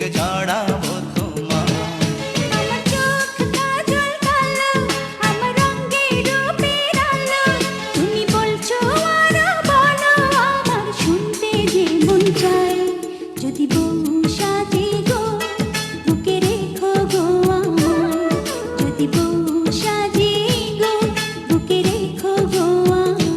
বুকে জড়াবো তোমার। আমার চোখ কাজল কালো, আমার রঙের রূপের আলো, তুমি বলছো আরো বলো, আমার শুনতে যে মন চায়। যদি বউ সাজে গো, বুকে রেখো গো আমায়। যদি বউ সাজে গো, বুকে রেখো গো আমায়।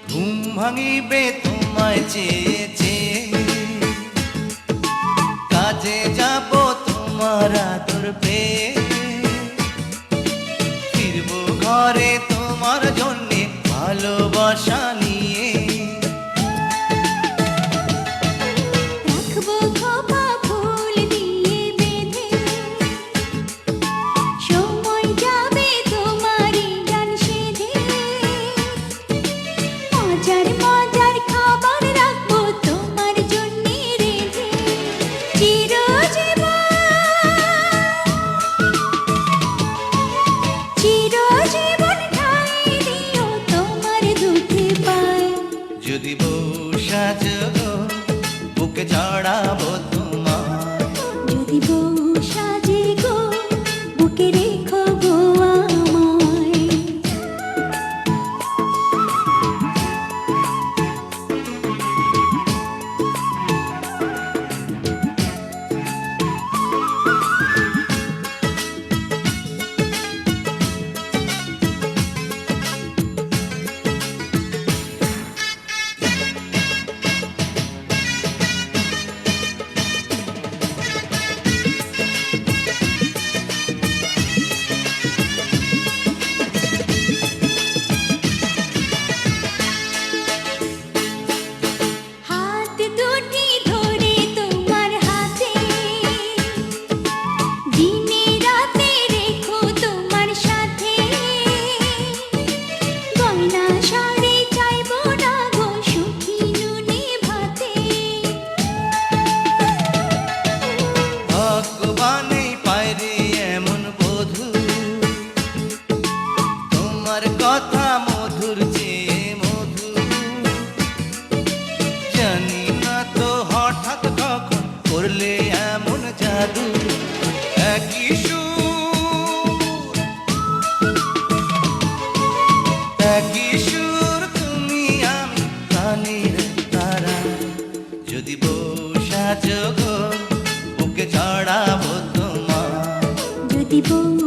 ঘুম ভাঙিবে তোমায় চেয়ে চেয়ে, কাজে যাব তোমার আদর পেয়ে, ফিরবো ঘরে তোমার জন্যে ভালোবাসা নিয়ে। রাখবো খোপা ফুল দিয়ে বেঁধে, সময় যাবে তোমারই গান সেধে। মজার মজার খাবার রাখবো তোমার জন্যে রেঁধে। চিরজীবন ঠাঁই দিও তোমার দুটি পায়। যদি বউ সাজো, বুকে জড়াবো তোমার। যদি বউ সাজে গো, বুকে রেখো গো আমায়। হাত দুটি ধরে তোমার হাতে, দিনে রাতে রেখো তোমার সাথে। গয়না শাড়ি চাইবো না গো, সুখী নুনে ভাতে। ভগবানেই পায়রে এমন বধূ, তোমার কথা মধুর চেয়ে মধু। জানি না তো হঠাৎ কখন করলে এমন জাদু। একই সুর, একই সুর, তুমি আমি প্রাণীর তারা। যদি বউ সাজো গো, বুকে জড়াবো তোমার। যদি বউ